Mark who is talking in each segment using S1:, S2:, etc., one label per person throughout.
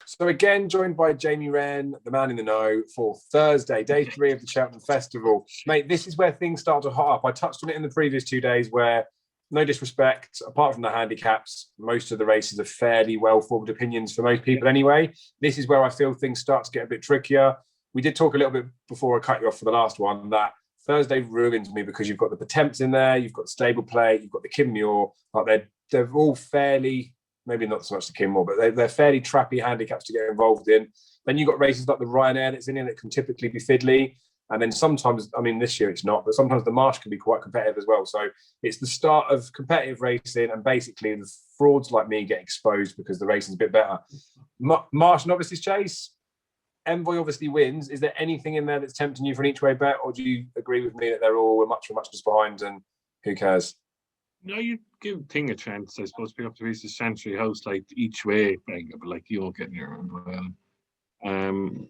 S1: So again, joined by Jamie Wrenn, the man in the know, for Thursday, day 3 of the Cheltenham Festival. Mate, this is where things start to hot up. I touched on it in the previous 2 days where, no disrespect, apart from the handicaps, most of the races are fairly well-formed opinions for most people anyway. This is where I feel things start to get a bit trickier. We did talk a little bit before I cut you off for the last one that Thursday ruins me because you've got the Pertemps in there, you've got the stable play, you've got the Muir. Like they're all fairly, maybe not so much the Kinmore, but they're fairly trappy handicaps to get involved in. Then you've got races like the Ryanair that's in it that can typically be fiddly. And then sometimes, I mean, this year it's not, but sometimes the Marsh can be quite competitive as well. So it's the start of competitive racing, and basically the frauds like me get exposed because the racing's a bit better. Marsh novices chase, Envoy obviously wins. Is there anything in there that's tempting you for an each way bet, or do you agree with me that they're all much just behind and who cares?
S2: No, you give Thing a chance. I suppose pick up the Reese's Chantry House like each way, but like you won't get near them.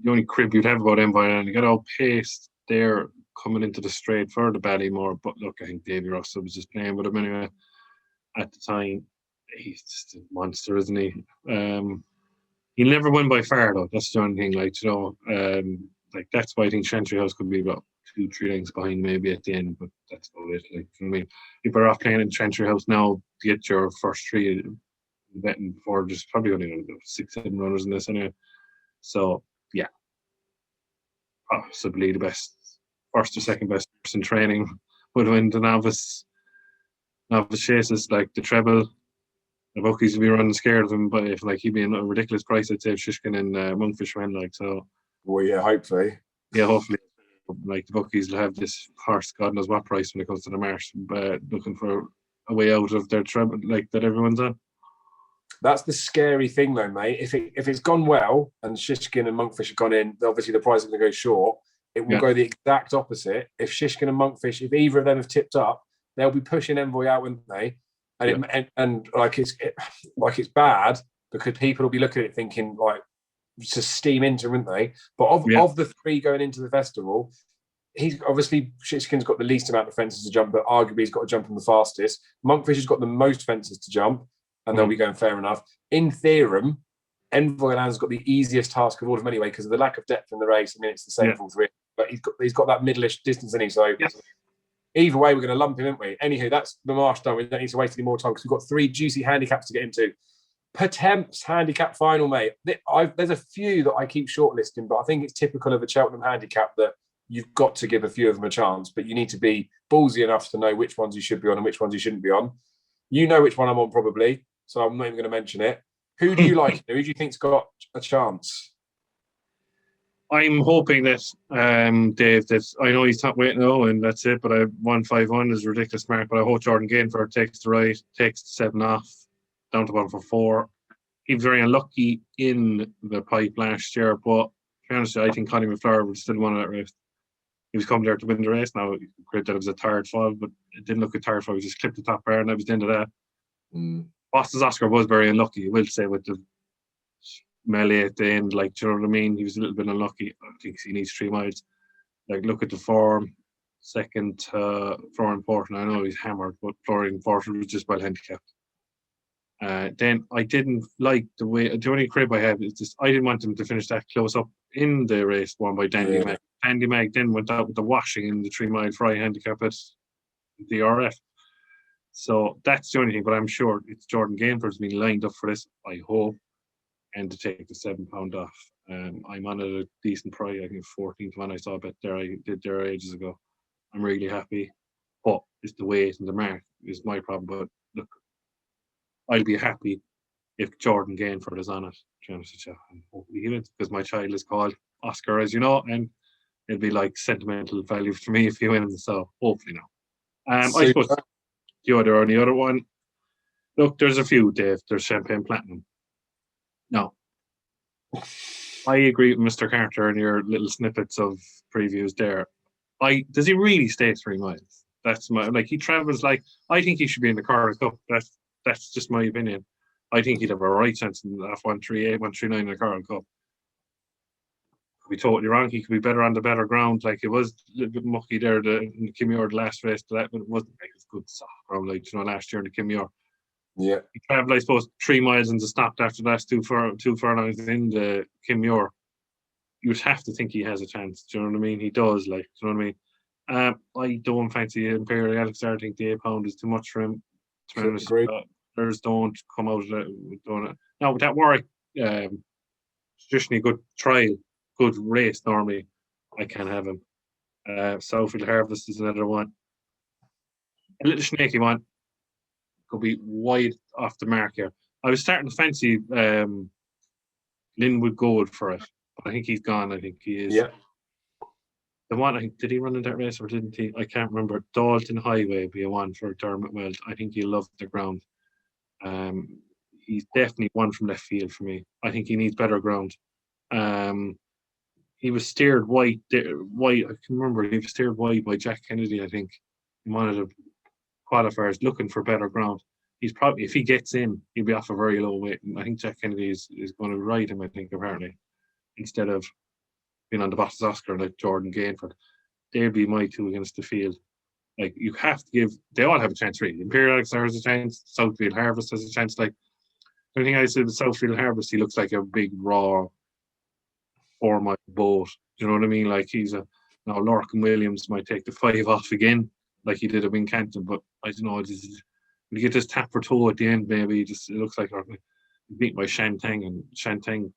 S2: The only crib you'd have about Envoy and you got all paced there coming into the straight for the Ballymore. But look, I think Davy Russell was just playing with him anyway at the time. He's just a monster, isn't he? He'll never win by far though. That's the only thing, like, like that's why I think Chantry House could be about 2-3 lengths behind maybe at the end, but that's about it. Like, I mean, you're better off playing in Chantry House now to get your first 3 betting before there's probably only 6-7 runners in this anyway. So yeah, possibly the best first or second best person training would win the novice chases, like the treble. The bookies will be running scared of him, but if like he'd be in a ridiculous price, I'd say Shishkin and Monkfish win, like, so.
S1: Well, yeah, hopefully.
S2: Yeah, hopefully. Like the bookies will have this horse, God knows what price when it comes to the Marsh, but looking for a way out of their treble, like that everyone's on.
S1: That's the scary thing, though, mate. If it's gone well and Shishkin and Monkfish have gone in, obviously the price is going to go short. It will go the exact opposite. If Shishkin and Monkfish, if either of them have tipped up, they'll be pushing Envoy out, wouldn't they? And like it's bad because people will be looking at it thinking like to steam into, wouldn't they? But of the 3 going into the festival, he's obviously Shishkin's got the least amount of fences to jump, but arguably he's got to jump from the fastest. Monkfish has got the most fences to jump, and they'll be going fair enough. In theorem, Envoy Land's got the easiest task of all of them anyway because of the lack of depth in the race. I mean, it's the same for all 3, but he's got that middle-ish distance in him. So either way, we're going to lump him, aren't we? Anywho, that's the Marsh done. We don't need to waste any more time because we've got 3 juicy handicaps to get into. Pertemps handicap final, mate. There's a few that I keep shortlisting, but I think it's typical of a Cheltenham handicap that you've got to give a few of them a chance, but you need to be ballsy enough to know which ones you should be on and which ones you shouldn't be on. You know which one I'm on probably, so I'm not even going to mention it. Who do you like? Who do you think's got a chance?
S2: I'm hoping that Dave, that I know he's top weight now and that's it, but 151 is a ridiculous mark, but I hope Jordan Gainford takes the right, takes the 7 off, down to 1 for 4. He was very unlucky in the pipe last year, but to be honest, I think Connie McFleur would still won that race. He was coming there to win the race. Now, great that it was a tired fall, but it didn't look a tired fall. He just clipped the top bar and that was the end of that. Boston's Oscar was very unlucky, I will say, with the melee at the end, like, do you know what I mean? He was a little bit unlucky. I think he needs 3 miles. Like, look at the form. Second to Florian Porter. I know he's hammered, but Florian Porter was just well handicapped. Then I didn't like the way, the only crib I have is just, I didn't want him to finish that close up in the race won by Dandy Mag. Dandy Mag then went out with the washing in the 3 mile fry handicap at the RF. So that's the only thing, but I'm sure it's Jordan Gainford's been lined up for this, I hope, and to take the £7 off. I'm on a decent price. I think 14th one I saw a bet there. I did there ages ago. I'm really happy, but it's the weight and the mark is my problem. But look, I'll be happy if Jordan Gainford is on it. And hopefully he wins because my child is called Oscar, as you know, and it'll be like sentimental value for me if he wins. So hopefully no. I suppose the only other one. Look, there's a few, Dave. There's Champagne Platinum. No. I agree with Mr. Carter and your little snippets of previews there. Does he really stay 3 miles? That's my, like, he travels like, I think he should be in the Carter Cup. That's just my opinion. I think he'd have a right chance in the F138, 139 in the Carter Cup. Could be totally wrong. He could be better on the better ground. Like, it was a little bit mucky there in the Muir the last race to that, but it wasn't like it's good soft ground like, last year in the Muir.
S1: Yeah.
S2: He travelled, I suppose, 3 miles and just stopped after the last two furlongs in the Muir. You would have to think he has a chance. Do you know what I mean? He does, like, do you know what I mean? I don't fancy Imperial Alexander. I think the £8 is too much for him. To be honest, others don't come out of it doing it. Now, with that Warwick, traditionally good trial, good race normally, I can have him. Southfield Harvest is another one. A little snaky one. Could be wide off the mark here. I was starting to fancy Linwood Gold for it, but I think he's gone. I think he is.
S1: Yeah.
S2: The one, I think, did he run in that race or didn't he? I can't remember. Dalton Highway be a one for Dermot Weld. I think he loved the ground. He's definitely one from left field for me. I think he needs better ground. He was steered wide. I can remember he was steered wide by Jack Kennedy. I think in one of the qualifiers, looking for better ground. He's probably, if he gets in, he'll be off a very low weight. And I think Jack Kennedy is going to ride him. I think apparently, instead of being on the Bottas Oscar like Jordan Gainford, they'll be my two against the field. Like, you have to give, they all have a chance, really. Imperial Alexander has a chance, Southfield Harvest has a chance. Like, the only thing I said with Southfield Harvest, he looks like a big, raw, 4-mile boat. Do you know what I mean? Like, now Lorcan Williams might take the 5 off again, like he did at Wincanton, but I don't know, when you get this tap for toe at the end, maybe it looks like beat by Shantang, and Shantang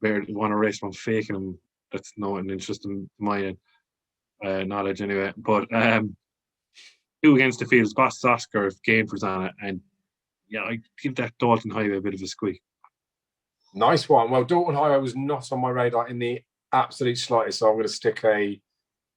S2: barely won a race from faking him. That's not an interest in my knowledge anyway. But two against the fields, Bottas Oscar if Gainford's on it, and yeah, I give that Dalton Highway a bit of a squeak.
S1: Nice one. Well, Dalton Highway was not on my radar in the absolute slightest, so I'm going to stick a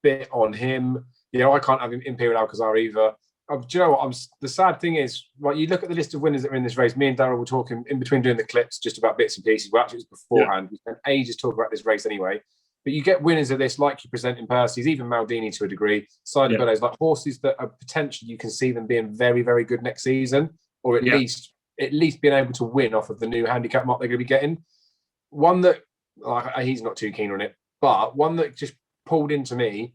S1: bit on him. I can't have Imperial Alcazar either. Do you know what? The sad thing is, right, you look at the list of winners that are in this race. Me and Darryl were talking in between doing the clips just about bits and pieces. Well, actually, it was beforehand. We spent ages talking about this race anyway. But you get winners of this, like you present in Percy's, even Maldini to a degree, Cider Bellows, like horses that are potentially, you can see them being very, very good next season, or at least being able to win off of the new handicap mark they're going to be getting. One that, he's not too keen on it, but one that just pulled into me,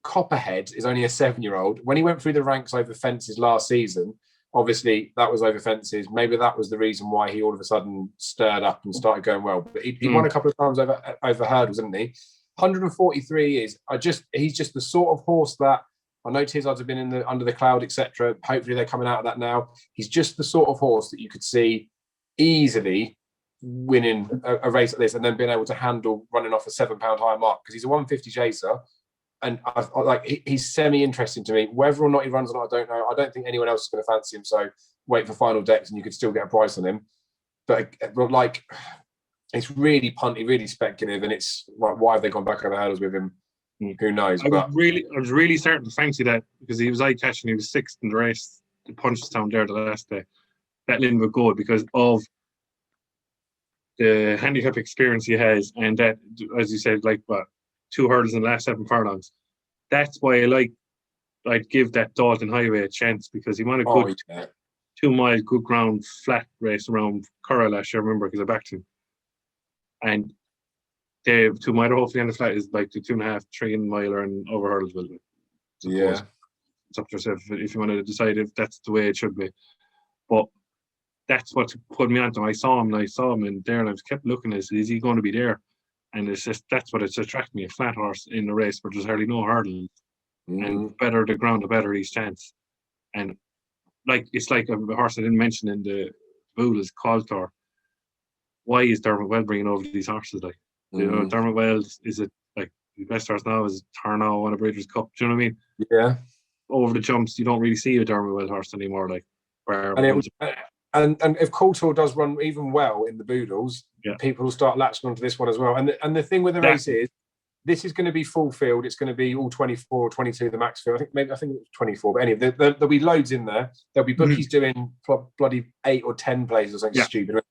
S1: Copperhead is only a 7-year-old. When he went through the ranks over fences last season, obviously that was over fences. Maybe that was the reason why he all of a sudden stirred up and started going well. But he won a couple of times over hurdles, didn't he? 143 is he's just the sort of horse that I know Tizzards have been under the cloud, etc. Hopefully they're coming out of that now. He's just the sort of horse that you could see easily winning a race like this and then being able to handle running off a £7 higher mark, because he's a 150 chaser. And he's semi-interesting to me. Whether or not he runs or not, I don't know. I don't think anyone else is going to fancy him. So wait for final decks and you could still get a price on him. But like, it's really punty, really speculative. And it's like, why have they gone back over hurdles with him? Who knows?
S2: I was really starting to fancy that, because he was eye-catching. He was 6th in the race. The Punchestown there the last day. That Linwood Gold, because of the handicap experience he has, and that, as you said, like, 2 hurdles in the last 7 furlongs. That's why I'd give that Dalton Highway a chance, because he won a good 2-mile good ground flat race around Curra last year, I remember, because I backed him. And the 2 mile hopefully on the flat is like the 2.5, 3 miler and over hurdles will be.
S1: Yeah.
S2: It's up to yourself if you want to decide if that's the way it should be. But that's what put me on to him. I saw him in there, and I kept looking at, is he going to be there? And it's just, that's what it's attracted me, a flat horse in the race where there's hardly no hurdles. And the better the ground, the better his chance. And it's like a horse I didn't mention in the bull is Caltor. Why is Dermot Weld bringing over these horses? Dermot Weld is the best horse now is Tarnow, won a Breeders' Cup. Do you know what I mean?
S1: Yeah.
S2: Over the jumps, you don't really see a Dermot Weld horse anymore.
S1: And if Coulter does run even well in the Boodles, people will start latching onto this one as well. And the thing with the race is, this is going to be full field. It's going to be all 24 or 22, the max field. I think it's 24. But anyway, there'll be loads in there. There'll be bookies doing bloody 8 or 10 plays or something stupid.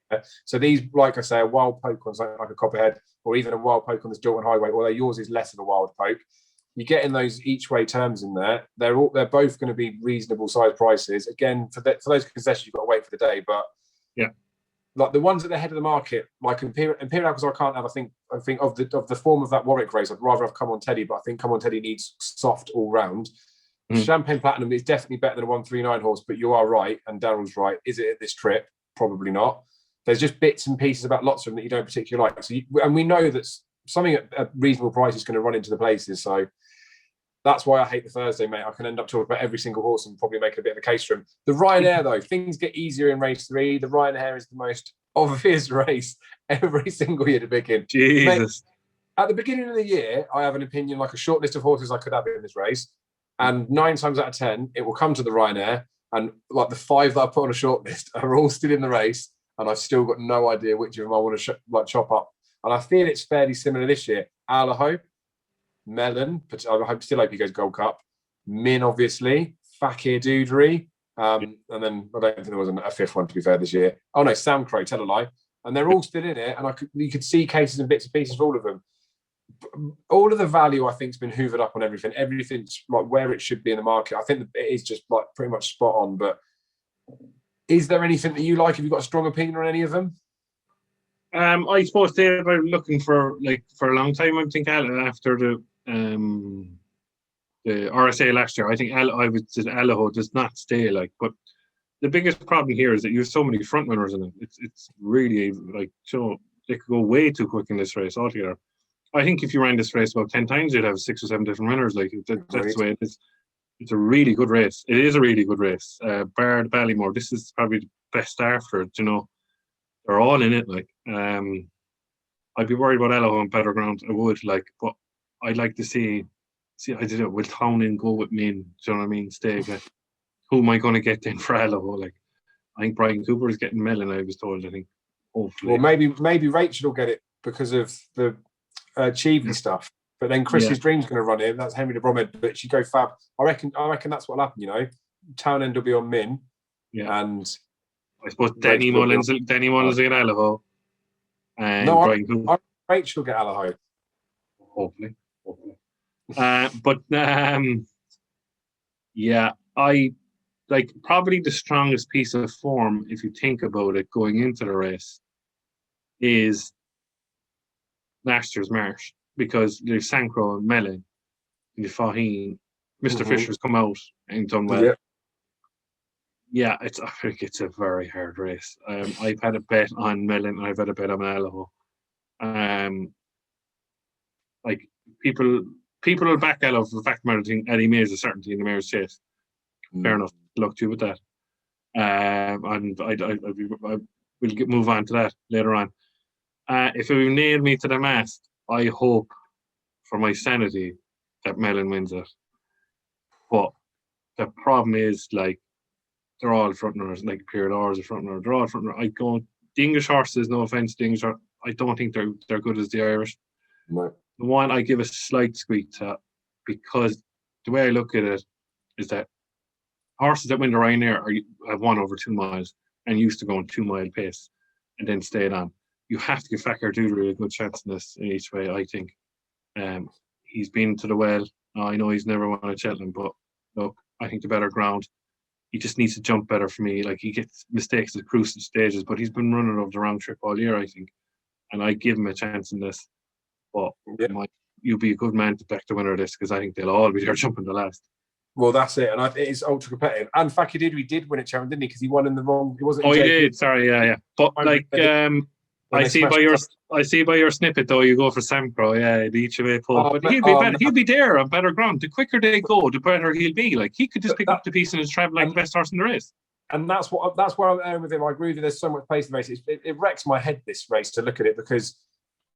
S1: So these, like I say, a wild poke on something like a Copperhead, or even a wild poke on this Dalton Highway, although yours is less of a wild poke. You get in those each way terms in there. They're both going to be reasonable size prices. Again, for those concessions, you've got to wait for the day. But like the ones at the head of the market, like Imperial Alcazar, I can't have. I think of the form of that Warwick race, I'd rather have Come On Teddy, but I think Come On Teddy needs soft all round. Champagne Platinum is definitely better than a 139 horse, but you are right, and Daryl's right. Is it at this trip? Probably not. There's just bits and pieces about lots of them that you don't particularly like. So, and we know that something at a reasonable price is going to run into the places. So that's why I hate the Thursday, mate. I can end up talking about every single horse and probably make a bit of a case for him. The Ryanair, though, things get easier in race 3. The Ryanair is the most obvious race every single year to pick in.
S2: Jesus.
S1: Mate, at the beginning of the year, I have an opinion, like a short list of horses I could have in this race. And 9 times out of 10, it will come to the Ryanair. And like the 5 that I put on a short list are all still in the race. And I've still got no idea which of them I want to chop up. And I feel it's fairly similar this year. Allaho, Melon, I still hope he goes Gold Cup. Min, obviously. Fakir Doodery. And then I don't think there was a 5th one, to be fair, this year. Oh, no, Sam Crow, tell a lie. And they're all still in it. And you could see cases and bits and pieces for all of them. All of the value, I think, has been hoovered up on everything. Everything's like where it should be in the market. I think it is just like pretty much spot on. But is there anything that you like? Have you got a strong opinion on any of them?
S2: I suppose they were looking for a long time. I think after the RSA last year, I think Allaho does not stay but the biggest problem here is that you have so many front runners in it. It's really they could go way too quick in this race altogether. I think if you ran this race about 10 times, you'd have 6 or 7 different winners. That's the way it is. It's a really good race. It is a really good race. Bar the Ballymore, this is probably the best after it. They're all in it. I'd be worried about Allaho on better ground. I would but I'd like to see. I did it with Town go with Min. Do you know what I mean? Stay. Who am I going to get then for Allaho? I think Brian Cooper is getting Mellon. I was told. I think. Hopefully.
S1: Well, maybe Rachel will get it because of the Cheevy stuff. But then Chris's Dream's going to run in. That's Henry de Bromhead. But she go Fab. I reckon that's what'll happen. Townend will be on Min. Yeah. And
S2: I suppose Denny Mullins will get Allaho. And
S1: no,
S2: Brian Cooper.
S1: Rachel will get Allaho.
S2: Hopefully. I probably the strongest piece of form, if you think about it, going into the race, is last year's Marsh, because there's Sancro and Mellon, and Faheen. Mr. Fisher's come out and done well. Yeah, I think it's a very hard race. I've had a bet on Mellon and I've had a bet on Allaho. People will back Allaho for the fact that Eddie Mays is a certainty in the mayor's chase. Fair enough. Luck to you with that. And we'll move on to that later on. If you nail me to the mast, I hope for my sanity that Mellon wins it. But the problem is, they're all front runners. Pierre Law is a front runner. They're all front runners. The English horses, no offence, the English horses, I don't think they're good as the Irish.
S1: No.
S2: The one I give a slight squeak to, because the way I look at it is that horses that win the Ryanair have won over 2 miles and used to go on 2 mile pace and then stayed on. You have to give Fakir Doodery a good chance in this in each way, I think. He's been to the well. I know he's never won at Cheltenham, but look, I think the better ground. He just needs to jump better for me. He gets mistakes at crucial stages, but he's been running over the wrong trip all year, I think. And I give him a chance in this. But you'll be a good man to back the winner of this, because I think they'll all be there jumping the last.
S1: Well, that's it, and it is ultra competitive. And Fakir Doodery did win at Cheltenham, didn't he? Because he won in the wrong. He wasn't.
S2: Oh, he did. Sorry, yeah. But I see by your snippet though, you go for Samcro, the each way pull. But he'll be better. He'll be there on better ground. The quicker they go, the better he'll be. He could just pick up the piece and travel like the best horse in the race.
S1: And that's where I'm airing with him. I agree with you. There's so much pace in the race. It wrecks my head, this race, to look at it, because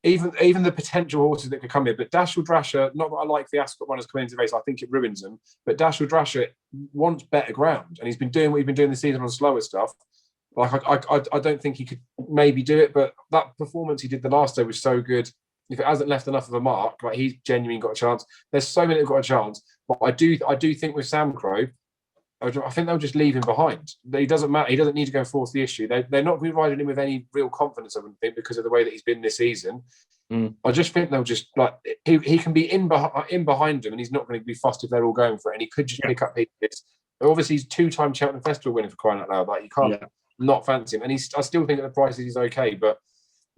S1: even the potential horses that could come here. But Dashel Drasher, not that I like the Ascot runners coming into the race, I think it ruins them. But Dashel Drasher wants better ground, and he's been doing what he's been doing this season on slower stuff. I don't think he could maybe do it, but that performance he did the last day was so good. If it hasn't left enough of a mark, he's genuinely got a chance. There's so many that have got a chance, but I do think with Sam Crow, I think they'll just leave him behind. He doesn't matter. He doesn't need to go and force the issue. They're not going to be riding him with any real confidence, I wouldn't think, because of the way that he's been this season. I just think they'll just he can be in behind them, and he's not going to be fussed if they're all going for it. And he could just pick up pieces. Obviously, he's 2-time Cheltenham Festival winner, for crying out loud. You can't not fancy him. And I still think at the prices he's okay, but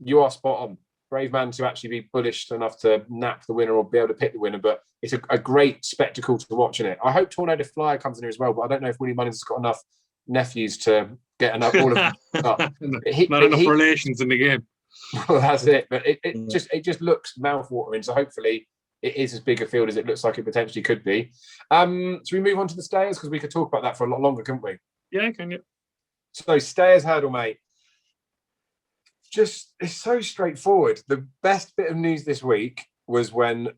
S1: you are spot on. brave man to actually be bullish enough to nap the winner or be able to pick the winner. But it's a great spectacle to watch in it. I hope Tornado Flyer comes in here as well, but I don't know if Willie Mullins has got enough nephews to get enough all of them up.
S2: Not enough relations in the game.
S1: Well, that's it. But it just looks mouth-watering. So hopefully it is as big a field as it looks like it potentially could be. Should we move on to the stayers? Because we could talk about that for a lot longer, couldn't we?
S2: Yeah, can you?
S1: So stayers hurdle, mate. Just, it's so straightforward. The best bit of news this week was when,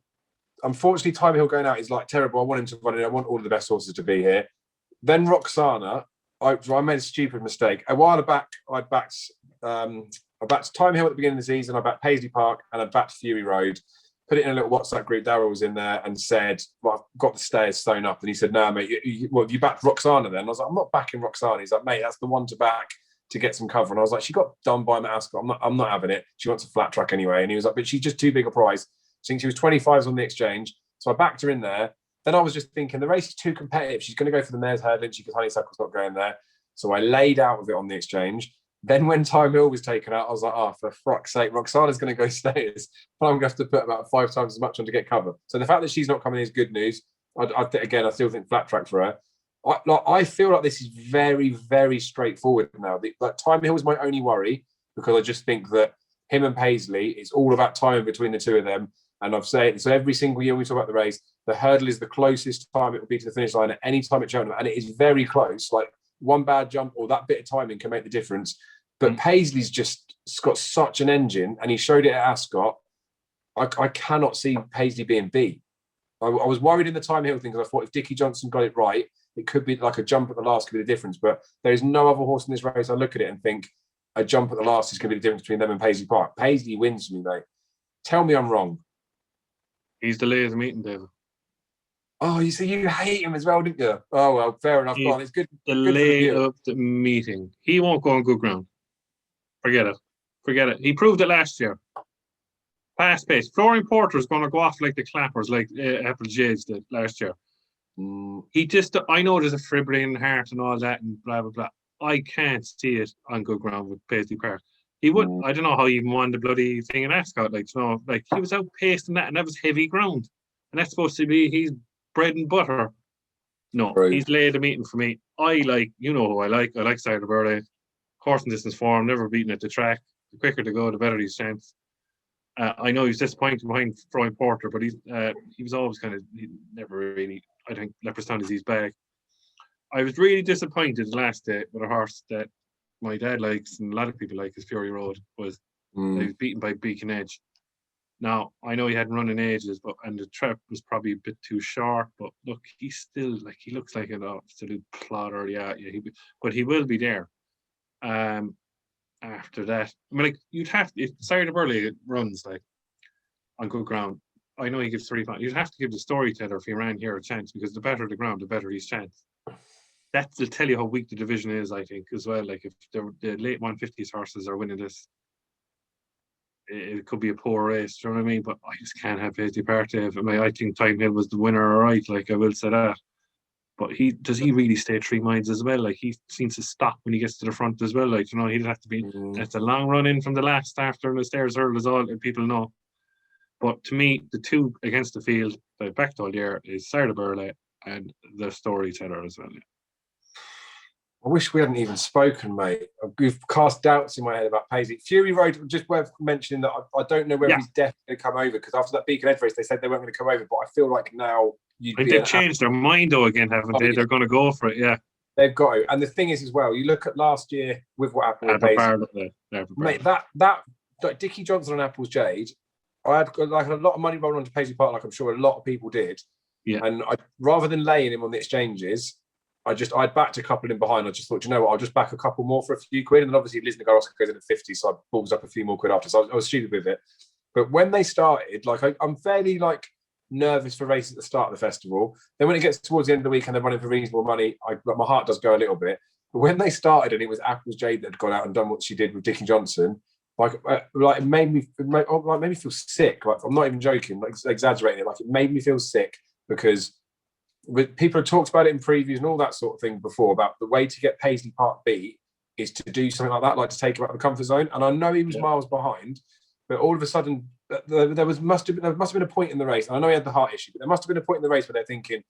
S1: unfortunately, Time Hill going out is like terrible. I want him to run it. I want all of the best horses to be here. Then Roxana, I made a stupid mistake. A while back, I backed Time Hill at the beginning of the season. I backed Paisley Park and I backed Fury Road. Put it in a little WhatsApp group. Darryl was in there and said, well, I've got the stairs sewn up. And he said, no, mate, you backed Roxana then? And I was like, I'm not backing Roxana. He's like, mate, that's the one to back to get some cover. And I was like, she got done by Matt Ascot. I'm not having it. She wants a flat track anyway. And he was like, but she's just too big a price. I think she was 25s on the exchange. So I backed her in there. Then I was just thinking, the race is too competitive. She's going to go for the mare's hurdle because Honeysuckle's not going there. So I laid out with it on the exchange. Then when Time Hill was taken out, I was like, oh, for fuck's sake, Roxana's going to go stayers. But I'm going to have to put about 5 times as much on to get cover. So the fact that she's not coming is good news. Again, I still think flat track for her. I feel like this is very, very straightforward now. Time Hill was my only worry because I just think that him and Paisley, it's all about time between the two of them. And I've said, so every single year we talk about the race, the hurdle is the closest time it will be to the finish line at any time at Cheltenham. And it is very close. Like one bad jump or that bit of timing can make the difference. But Paisley's just got such an engine and he showed it at Ascot. I cannot see Paisley being beat. I was worried in the Time Hill thing because I thought if Dickie Johnson got it right, it could be like a jump at the last could be the difference. But there is no other horse in this race. I look at it and think a jump at the last is going to be the difference between them and Paisley Park. Paisley wins me, mate. Tell me I'm wrong.
S2: He's delayed the meeting, David.
S1: Oh, you see, you hate him as well, didn't you? Oh, well, fair enough. Go on. It's good.
S2: Delay of the meeting. He won't go on good ground. Forget it. He proved it last year. Fast pace. Florian Porter is going to go off like the clappers, like Apple Jades did last year. He just, I know there's a Fribbling heart and all that and blah, blah, blah. I can't see it on good ground with Paisley Park. He would, I don't know how he even won the bloody thing in Ascot. Like, you know, like he was outpaced in that and that was heavy ground. And that's supposed to be his bread and butter. No, right. He's laid a meeting for me. I like, you know who I like. I like Cider Burley. Course and distance form, never beaten at the track. The quicker to go, the better his chance. I know he's disappointed behind Florian Porter, but he was always kind of, he never really, I think, Leopardstown is his bag. I was really disappointed last day with a horse that my dad likes and a lot of people like is Fury Road, was he was beaten by Beacon Edge. Now, I know he hadn't run in ages, and the trip was probably a bit too short, but look, he's still, like, he looks like an absolute plodder, but he will be there. After that, I mean, like, you'd have to, if Cider Burley runs like on good ground, I know he gives 3 pounds. You'd have to give the storyteller if he ran here a chance, because the better the ground, the better his chance. That'll tell you how weak the division is, I think, as well. Like, if the late 150s horses are winning this, it could be a poor race. Do you know what I mean? But I just can't have Paisley Park. I mean, I think Time Hill was the winner, all right. Like, I will say that. But does he really stay 3 miles as well? Like, he seems to stop when he gets to the front as well. Like, you know, he'd have to be. It's a long run in from the last after and the stairs hurdle is all people know. But to me, the two against the field that I backed all year is Cider Burley and the storyteller as well.
S1: I wish we hadn't even spoken, mate. We've cast doubts in my head about Paisley. Fury Road, just worth mentioning that I don't know whether he's definitely going to come over, because after that Beacon Edge race, they said they weren't going to come over. But I feel like now
S2: they've changed their mind, though, again, haven't they? They're going to go for it, yeah.
S1: They've got to. And the thing is, as well, you look at last year with what happened with Paisley. Mate, that like Dickie Johnson and Apple's Jade, I had like a lot of money rolling onto Paisley Park, like I'm sure a lot of people did. Yeah. And rather than laying him on the exchanges, I'd backed a couple in behind. I just thought, you know what, I'll just back a couple more for a few quid. And then obviously Liz Nagaroska goes in at 50, so I balls up a few more quid after. So I was stupid with it. But when they started, like I'm fairly like nervous for races at the start of the festival. Then when it gets towards the end of the week and they're running for reasonable money, my heart does go a little bit. But when they started and it was Apple's Jade that had gone out and done what she did with Dickie Johnson, it made me feel sick. Like, I'm not even joking, like exaggerating it. Like, it made me feel sick because people have talked about it in previews and all that sort of thing before, about the way to get Paisley Park beat is to do something like that, like to take him out of the comfort zone. And I know he was miles behind, but all of a sudden there must have been a point in the race. And I know he had the heart issue, but there must have been a point in the race where they're thinking,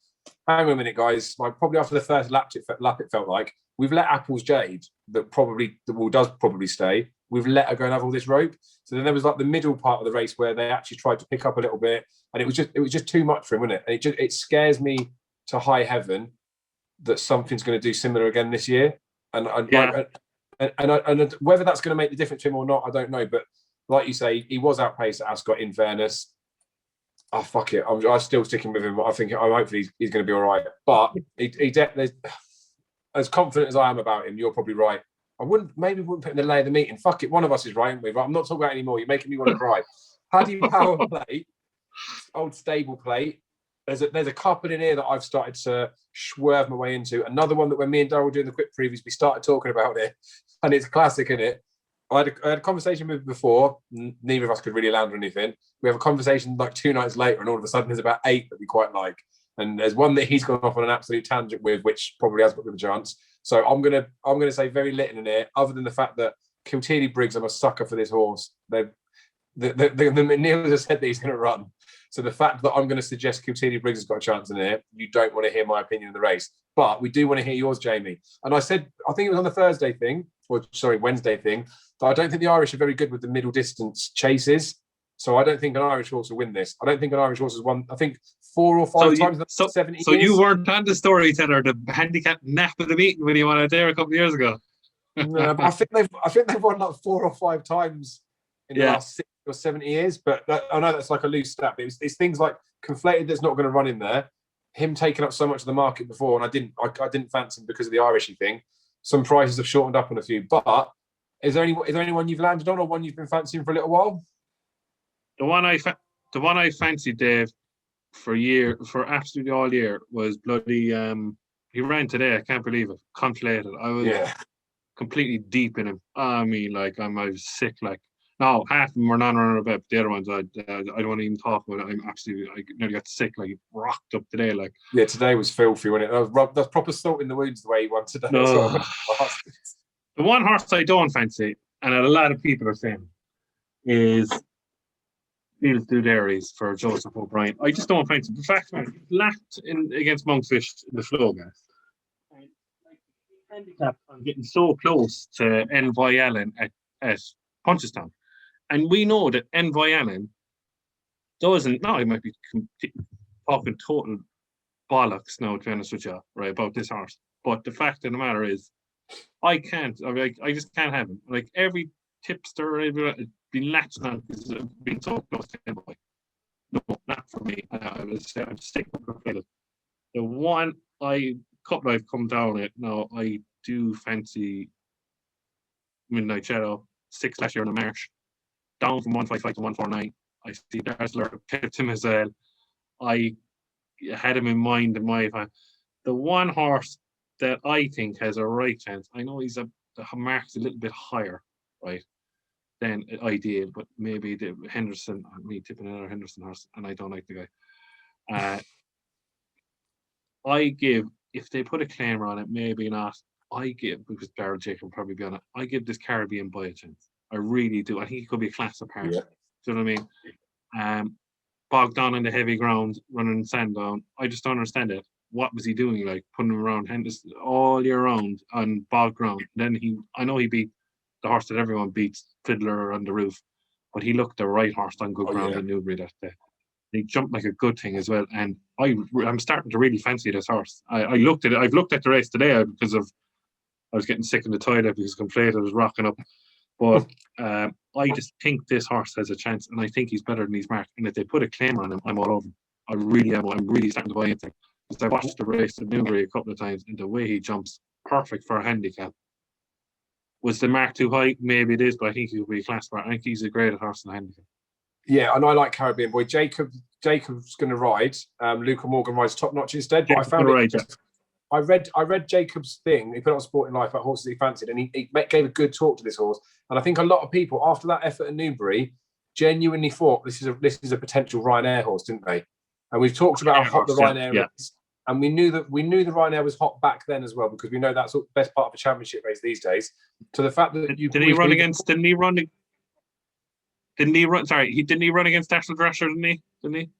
S1: hang on a minute, guys. Like probably after the first lap, it felt like we've let Apple's Jade does probably stay. We've let her go and have all this rope. So then there was like the middle part of the race where they actually tried to pick up a little bit, and it was just too much for him, wasn't it? And it scares me to high heaven that something's going to do similar again this year. And whether that's going to make the difference to him or not, I don't know. But like you say, he was outpaced at Ascot. In fairness, fuck it, I'm still sticking with him. I think hopefully he's going to be all right. But as confident as I am about him, you're probably right. I wouldn't put in the lay of the meeting. Fuck it, one of us is right, but I'm not talking about it anymore. You're making me want to cry. Paddy Power plate, old stable plate. There's a couple in here that I've started to swerve my way into. Another one that when me and Darryl were doing the quick previews, we started talking about it, and it's classic, isn't it? I had a conversation with him before. Neither of us could really land or anything. We have a conversation like 2 nights later, and all of a sudden there's about 8 that we quite like. And there's one that he's gone off on an absolute tangent with, which probably has got a chance. So I'm gonna say very little in here, other than the fact that Kilteely Briggs, I'm a sucker for this horse. The Neil has said that he's going to run. So the fact that I'm going to suggest Kilteely Briggs has got a chance in here, you don't want to hear my opinion of the race, but we do want to hear yours, Jamie. And I said, I think it was on the Wednesday thing, that I don't think the Irish are very good with the middle distance chases. So I don't think an Irish horse will win this. I don't think an Irish horse has won, I think 4 or 5 times in 70 years.
S2: So you weren't on the storyteller, the handicap nap of the meeting when you went out there a couple of years ago.
S1: No, but I think they've won like 4 or 5 times in the last 60 or 70 years. But I know that's like a loose stat. But it's things like Conflated that's not going to run in there. Him taking up so much of the market before, and I didn't fancy him because of the Irishy thing. Some prices have shortened up on a few. But is there anyone you've landed on, or one you've been fancying for a little while?
S2: The one I fancied, Dave, for absolutely all year was bloody. He ran today. I can't believe it. Conflated. I was completely deep in him. I mean, like I was sick. Like no, half of them were non-runner about. The other ones, I don't want to even talk about it. I nearly got sick. Like rocked up today. Like
S1: today was filthy, wasn't it? That's proper salt in the wounds the way he won today.
S2: No. The one horse I don't fancy, and a lot of people are saying, is Fields Do Dairies for Joseph O'Brien. I just don't fancy the fact that he lapped against Monkfish in the flow gas. Handicap, I'm getting so close to Envoy Allen at Punchestown. And we know that Envoy Allen doesn't, now I might be talking total bollocks now, to be honest with you, right, about this horse. But the fact of the matter is, I just can't have him. Like every tipster, has been latched on because I've been so close to Envoy. No, not for me. I'm sticking with it. The one couple I've come down with now, I do fancy Midnight Shadow, 6 last year on the Marsh, down from 155 to 149. I see Dazzler kept him as well. I had him in mind in my opinion. The one horse that I think has a right chance, I know the mark's a little bit higher, right, than ideal, but maybe the Henderson, me tipping another Henderson horse, and I don't like the guy. I give, if they put a claimer on it, maybe not. Because Darryl Jacob will probably be on it, I give this Caribbean Boy a chance. I really do. I think he could be a class apart. Yeah. Do you know what I mean? Bogged down in the heavy ground, running sand down. I just don't understand it. What was he doing? Like putting him around Henderson all year round on bog ground. Then I know he beat the horse that everyone beats, Fiddler on the Roof, but he looked the right horse on good ground in Newbury that day. He jumped like a good thing as well, and I'm starting to really fancy this horse. I've looked at the race today because I was getting sick in the toilet because Conflated was rocking up. But I just think this horse has a chance, and I think he's better than he's marked. And if they put a claimer on him, I'm all over him. I really am. I'm really starting to buy into him. Because I watched the race at Newbury a couple of times, and the way he jumps, perfect for a handicap. Was the mark too high? Maybe it is, but I think he'll be a class mark. I think he's a great horse in the handicap.
S1: Yeah, and I like Caribbean Boy. Jacob's going to ride. Luca Morgan rides Top Notch instead. But I found I read Jacob's thing. He put on Sporting Life about horses he fancied, and he gave a good talk to this horse. And I think a lot of people after that effort at Newbury genuinely thought this is a potential Ryanair horse, didn't they? And we've talked about how hot the Ryanair is, and we knew the Ryanair was hot back then as well, because we know that's the best part of a championship race these days. So the fact that
S2: didn't he run? Didn't he run? Sorry, didn't he run against Dashiell Thrasher? Didn't he?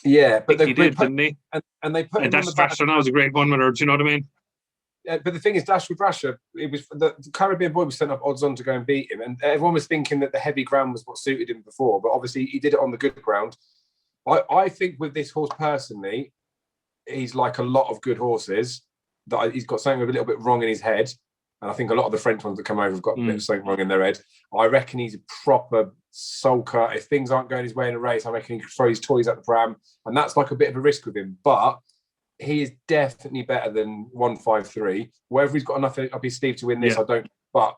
S1: Yeah, but
S2: he did, didn't he?
S1: And they put him on the
S2: Dashiell
S1: back.
S2: Thrasher now was a great one with her. Do you know what I mean?
S1: But the thing is, Dashiell Thrasher, it was the Caribbean boy was sent up odds on to go and beat him, and everyone was thinking that the heavy ground was what suited him before. But obviously, he did it on the good ground. I think with this horse personally, he's like a lot of good horses that he's got something a little bit wrong in his head, and I think a lot of the French ones that come over have got a bit of something wrong in their head. I reckon he's a proper sulker. If things aren't going his way in a race, I reckon he could throw his toys at the pram, and that's like a bit of a risk with him. But he is definitely better than 153. Whether he's got enough up his sleeve to win this, I don't. But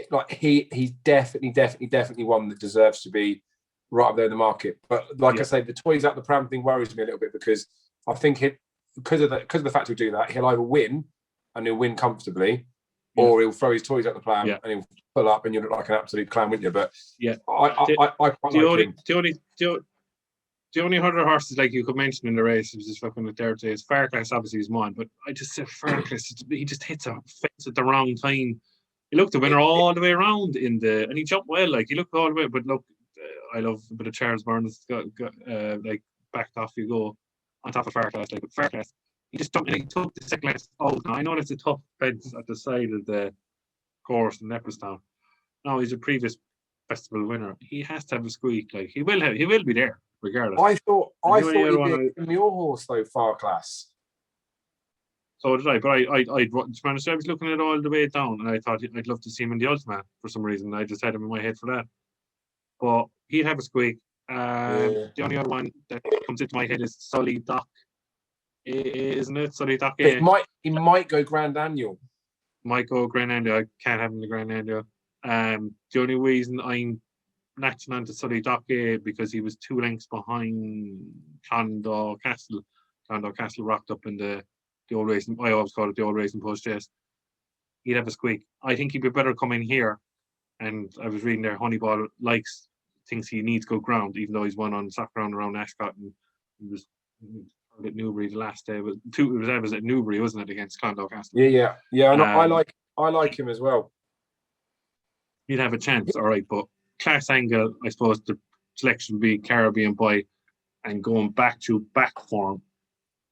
S1: like he's definitely one that deserves to be right up there in the market. But like I say, the toys at the pram thing worries me a little bit because I think because of the fact he'll do that, he'll either win and he'll win comfortably, or he'll throw his toys at the pram and he'll pull up and you look like an absolute clown, wouldn't you? But I quite like him.
S2: The only other horses like you could mention in the race, was just fucking there today, is Fairclass. Obviously, he's one, but I just said Fairclass. He just hits a fence at the wrong time. He looked the winner all the way around and he jumped well. Like he looked all the way, but look, I love a bit of Charles Burns. Got like backed off you go on top of Fairclass. Like with Fairclass, he just jumped and he took the second last out. Now I know that's a tough fence at the side of the course in Leopardstown. Now he's a previous festival winner. He has to have a squeak. Like he will be there regardless.
S1: I thought he'd be your horse though, Fairclass.
S2: So did I, but I was looking at it all the way down, and I thought I'd love to see him in the Ultimate for some reason. I just had him in my head for that. But he'd have a squeak. The only other one that comes into my head is Sully Doc, isn't it? Sully Doc.
S1: He might go Grand Annual.
S2: Might go Grand Annual. I can't have him in the Grand Annual. The only reason I'm latching on to Sully Doc because he was 2 lengths behind Clondalk Castle. Clondalk Castle rocked up in the old racing. I always call it the old racing post chase. He'd have a squeak. I think he'd be better coming here. And I was reading there, Honeyball thinks he needs to go ground, even though he's won on soft ground around Ascot, and he was at Newbury the last day. But it was at Newbury, wasn't it, against Clondalk Castle?
S1: Yeah. I like him as well.
S2: He'd have a chance, all right. But class angle, I suppose the selection would be Caribbean Boy, and going back to back form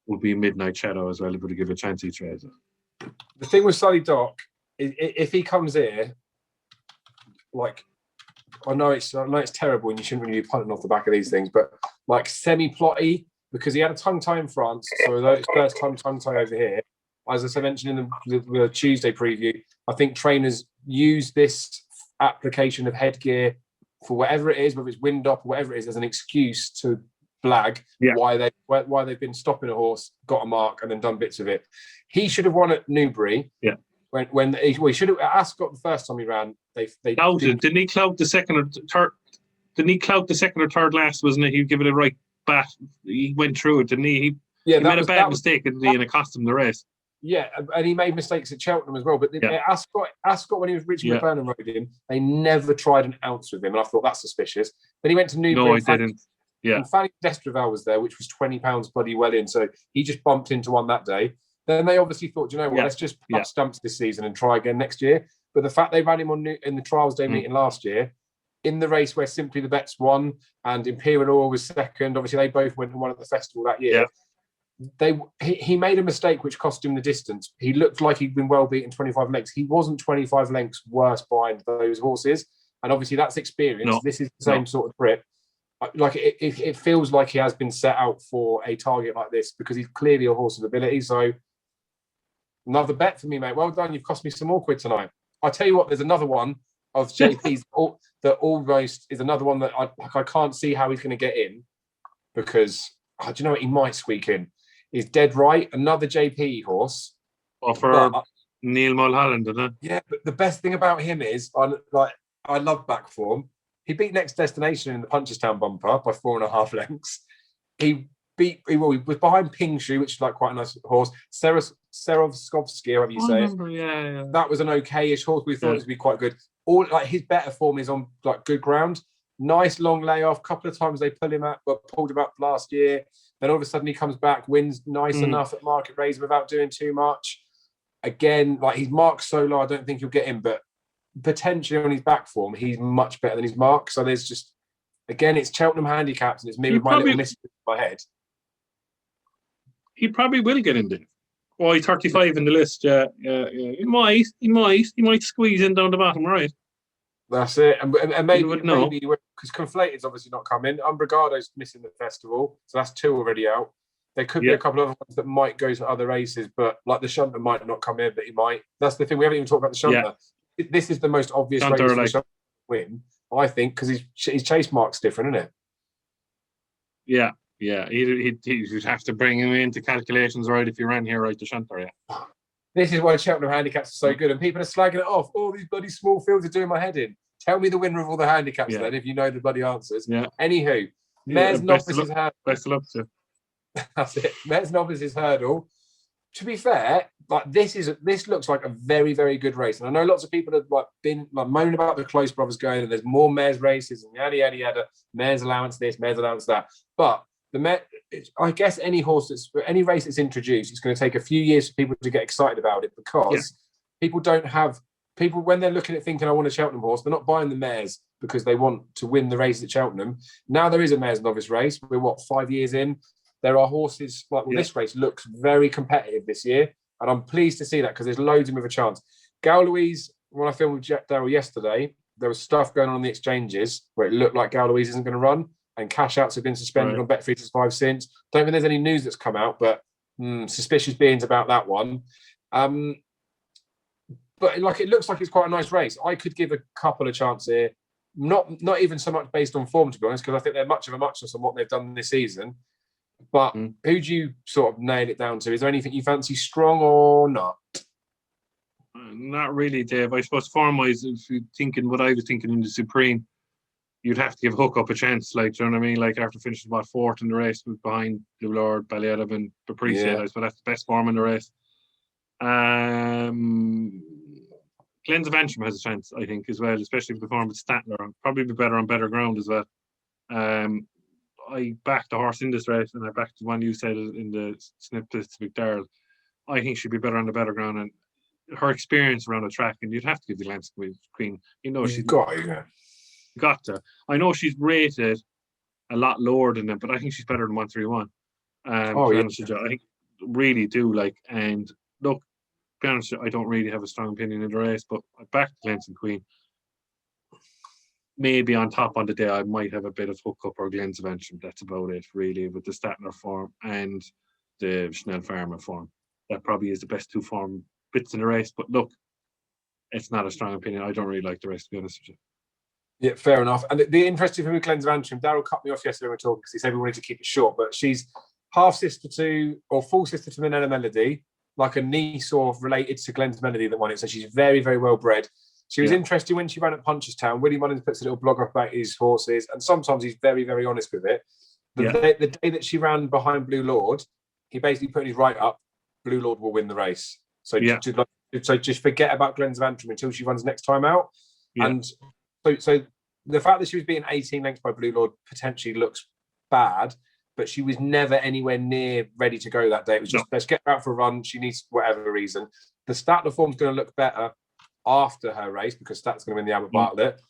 S2: would be Midnight Shadow as well, if we give a chance each way.
S1: The thing with Sully Doc is if he comes here, like I know it's terrible and you shouldn't really be punting off the back of these things, but like semi-plotty, because he had a tongue tie in France, so it's first time tongue tie over here. As I mentioned in the Tuesday preview, I think trainers use this application of headgear for whatever it is, whether it's wind up or whatever it is, as an excuse to blag why they've been stopping a horse, got a mark, and then done bits of it. He should have won at Newbury. Yeah. When he should have at Ascot the first time he ran, they
S2: didn't he clout the second or third? Didn't he clout the second or third last? Wasn't it? He'd give it a right bat. He went through it, didn't he? He made a bad mistake, and he cost him the race.
S1: Yeah, and he made mistakes at Cheltenham as well. But Ascot, when he was Richie McBurnham rode him, they never tried an ounce with him, and I thought that's suspicious. Then he went to Newbury.
S2: No, I didn't. Yeah.
S1: And Fanny D'Estraval was there, which was £20 bloody well in. So he just bumped into one that day. Then they obviously thought, you know what, let's just put stumps this season and try again next year. But the fact they ran him in the Trials Day meeting last year, in the race where Simply the Bets won and Imperial Oil was second, obviously they both went and won at the festival that year. Yeah. He made a mistake which cost him the distance. He looked like he'd been well beaten 25 lengths. He wasn't 25 lengths worse behind those horses. And obviously that's experience. No. This is the same sort of trip. Like it feels like he has been set out for a target like this because he's clearly a horse of ability. So another bet for me, mate. Well done. You've cost me some more quid tonight. I'll tell you what, there's another one of JP's that almost is another one that I can't see how he's going to get in because, do you know what? He might squeak in. He's dead right. Another JP horse.
S2: For Neil Mulholland, isn't it?
S1: Yeah, but the best thing about him is, I love back form. He beat Next Destination in the Punchestown bumper by 4.5 lengths. He was behind Ping Shu, which is like quite a nice horse. Serovskovsky, however you say it.
S2: Yeah.
S1: That was an okay-ish horse. We thought it would be quite good. All like his better form is on like good ground. Nice long layoff. Couple of times they pulled him up last year. Then all of a sudden he comes back, wins nice enough at Market Raiser without doing too much. Again, like he's marked so low, I don't think he'll get him. But potentially on his back form, he's much better than his mark. So there's just, again, it's Cheltenham handicaps, and it's me with my little list in my head.
S2: He probably will get in there. Oh, he's 35 in the list. Yeah. He might squeeze in down the bottom right.
S1: That's it, and maybe because Conflated's obviously not coming. Umbrigado's missing the festival, so that's 2 already out. There could be a couple of other ones that might go to other races, but like the Shunter might not come in, but he might. That's the thing. We haven't even talked about the Shunter. Yeah. This is the most obvious race for the Shunter to win, I think, because his chase mark's different, isn't it?
S2: Yeah. You'd have to bring him into calculations, right? If you ran here, right, the Shunter, yeah.
S1: This is why Cheltenham handicaps are so good, and people are slagging it off. All these bloody small fields are doing my head in. Tell me the winner of all the handicaps then, if you know the bloody answers.
S2: Yeah.
S1: Anywho, Mares Novices Hurdle.
S2: Best of luck to.
S1: That's it. Mares Novices Hurdle. To be fair, like this looks like a very, very good race, and I know lots of people have been moaning about the Close Brothers going, and there's more Mares races, and yada Mares allowance this, Mares allowance that, but. I guess any race that's introduced, it's going to take a few years for people to get excited about it, because people when they're looking at thinking I want a Cheltenham horse, they're not buying the Mares because they want to win the race at Cheltenham. Now there is a Mares Novice race. We're 5 years in. There are horses this race looks very competitive this year, and I'm pleased to see that because there's loads of them with a chance. Gal Louise, when I filmed with Jack Darrell yesterday, there was stuff going on the exchanges where it looked like Gal Louise isn't going to run. And cash outs have been suspended on Bet365 since. Don't think there's any news that's come out, but suspicious beings about that one. But it looks like it's quite a nice race. I could give a couple of chances here, not even so much based on form, to be honest, because I think they're much of a muchness on what they've done this season. But who do you sort of nail it down to? Is there anything you fancy strong or not?
S2: Not really, Dave. I suppose form-wise, if you're thinking what I was thinking in the Supreme, you'd have to give Hook up a chance, do you know what I mean? Like after finishing 4th in the race behind Blue Lord, Ballyadam and Papricia, but that's the best form in the race. Glens of Antrim has a chance, I think, as well, especially with the form with Statler. Probably be better on better ground as well. I backed the horse in this race, and I backed the one you said in the snippets to McDarrell. I think she'd be better on the better ground, and her experience around the track, and you'd have to give the Glens Queen. She's got to. I know she's rated a lot lower than them, but I think she's better than 131. I think really do and look, to be honest, I don't really have a strong opinion in the race, but I backed Glens Queen. Maybe on top on the day, I might have a bit of Hook Up or Glens of Antrim. That's about it, really, with the Statler form and the Schnell Farmer form. That probably is the best 2 form bits in the race. But look, it's not a strong opinion. I don't really like the race, to be honest with you.
S1: Yeah, fair enough. And the interesting thing with Glens of Antrim, Darrell cut me off yesterday when we were talking because he said we wanted to keep it short, but she's half sister to, or full sister to Manila Melody, like a niece or related to Glens Melody that won it. So she's very, very well bred. She was interested when she ran at Punchestown. Willie Mullins puts a little blog up about his horses, and sometimes he's very, very honest with it. The day that she ran behind Blue Lord, he basically put his right up, Blue Lord will win the race. So just forget about Glens of Antrim until she runs next time out. Yeah. And so the fact that she was being 18 lengths by Blue Lord potentially looks bad, but she was never anywhere near ready to go that day. It was just, let's get her out for a run. She needs whatever reason. The Statler form's going to look better after her race because Stat's going to win the Albert Bartlett.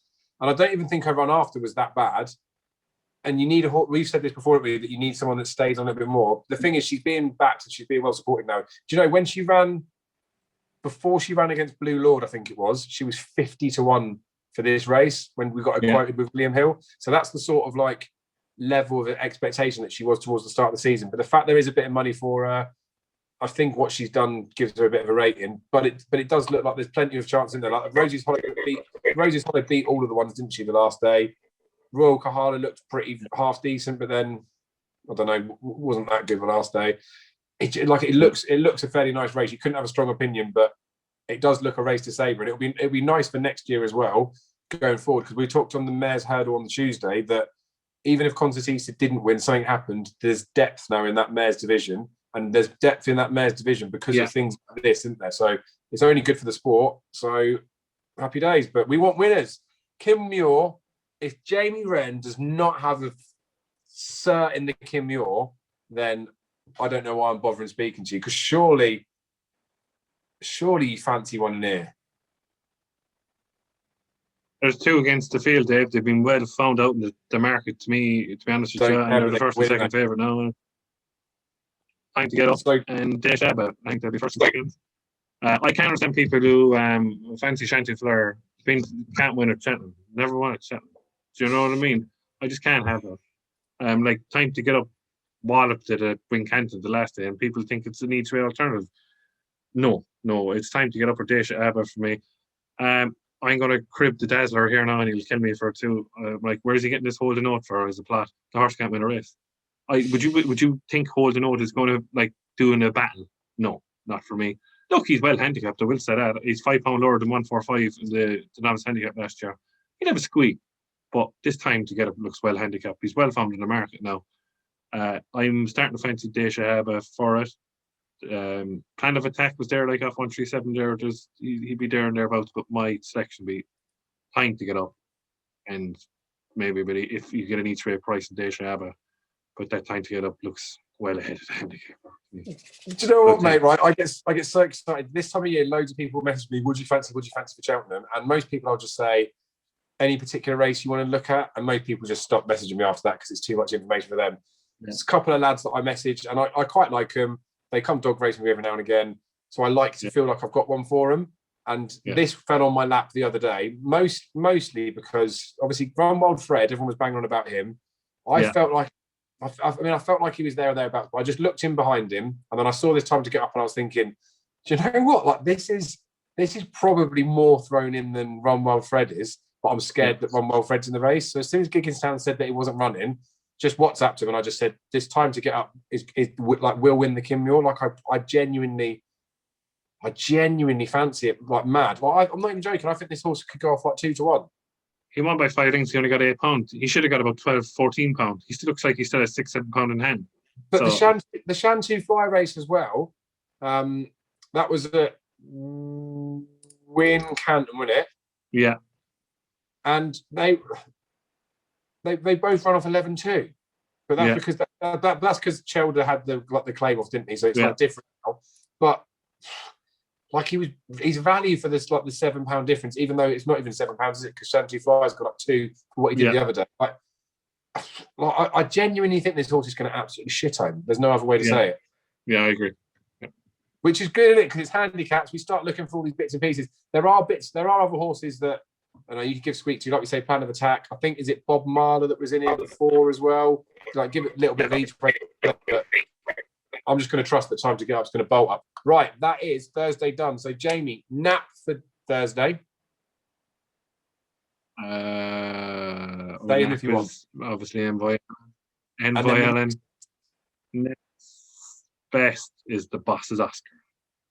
S1: And I don't even think her run after was that bad. And you need we've said this before, that you need someone that stays on a bit more. The thing is, she's being backed and she's being well supported now. Do you know, when she ran, before she ran against Blue Lord, I think it was, she was 50-1 for this race when we got her quoted with William Hill. So that's the sort of level of expectation that she was towards the start of the season. But the fact there is a bit of money for her, I think what she's done gives her a bit of a rating. But it does look like there's plenty of chance in there. Like Rosie's Hollow beat all of the ones, didn't she, the last day? Royal Kahala looked pretty half decent, but then I don't know, wasn't that good the last day. It looks a fairly nice race. You couldn't have a strong opinion, but it does look a race to savour, and it'll be nice for next year as well going forward, because we talked on the Mares Hurdle on the Tuesday that even if Concertista didn't win, something happened. There's depth now in that Mares division, and there's depth in that Mares division because of things like this, isn't there? So it's only good for the sport. So happy days, but we want winners. Kim Muir. If Jamie Wrenn does not have a cert in the Kim Muir, then I don't know why I'm bothering speaking to you, because surely you fancy one in here.
S2: There's two against the field, Dave. They've been well found out in the market. To me, to be honest with you, and they're the first and second favourite now. Time to get up and dash about. I think they'll be first and second. I can't understand people who fancy Shanty Fleur. Can't win at Cheltenham. Never won at Cheltenham. Do you know what I mean? I just can't have that. Like time to get up, walloped at a Wincanton the last day, and people think it's an each way alternative. No, it's time to get up for Daisha Abba for me. I'm going to crib the Dazzler here now, and he'll kill me for two. Like, where is he getting this hold the note for as a plot? The horse can't win a race. Would you think hold the note is going to like doing a battle? No, not for me. Look, he's well handicapped. I will say that he's £5 lower than 145 in the novice handicap last year. He'd have a squeak, but this time to get up looks well handicapped. He's well found in the market now. I'm starting to fancy Daisha Abba for it. Kind of attack was there like off 137 there. He'd be there and thereabouts, but my selection be time to get up and maybe if you get an each way price in Daisha Abba, but that time to get up looks well ahead of the handicap.
S1: Do you know what, mate? Right, I get so excited this time of year. Loads of people message me, "Would you fancy for Cheltenham?" And most people, I'll just say, any particular race you want to look at, and most people just stop messaging me after that because it's too much information for them. Yeah. There's a couple of lads that I message, and I quite like them. They come dog racing me every now and again, so I like to feel like I've got one for them. And this fell on my lap the other day, mostly because obviously Run Wild Fred, everyone was banging on about him. I felt like he was there or thereabouts, but I just looked in behind him, and then I saw this time to get up, and I was thinking, do you know what? Like this is probably more thrown in than Run Wild Fred is, but I'm scared that Run Wild Fred's in the race. So as soon as Gigginstown said that he wasn't running, just WhatsApped him, and I just said, this time to get up is like we'll win the Muir. Like I genuinely fancy it like mad. Like I'm not even joking. I think this horse could go off like 2-1.
S2: He won by 5 lengths. He only got £8. He should have got about 12-14 £. He still looks like he still has 6-7 in hand.
S1: But the Shantou Fly race as well. That was at Wincanton, wasn't it?
S2: Yeah.
S1: And they both run off 11-2. But that's because that's because Cheltenham had the claim off, didn't he? So it's like different now. But like he's value for this like the £7 difference, even though it's not even £7, is it? Because Shantou Fly's got up 2 for what he did the other day. Like I genuinely think this horse is going to absolutely shit home. There's no other way to say it.
S2: Yeah, I agree. Yeah.
S1: Which is good, isn't it? Because it's handicaps. We start looking for all these bits and pieces. There are other horses that you could give squeak to, like we say, Plan of Attack. I think is it Bob Marler that was in here before as well. Like give it a little bit of each. But I'm just going to trust that Time to Get Up is going to bolt up. Right, that is Thursday done. So Jamie, nap for Thursday. Stay in if you want.
S2: Obviously, Envoy Ellen. Next best is the Boss's Oscar.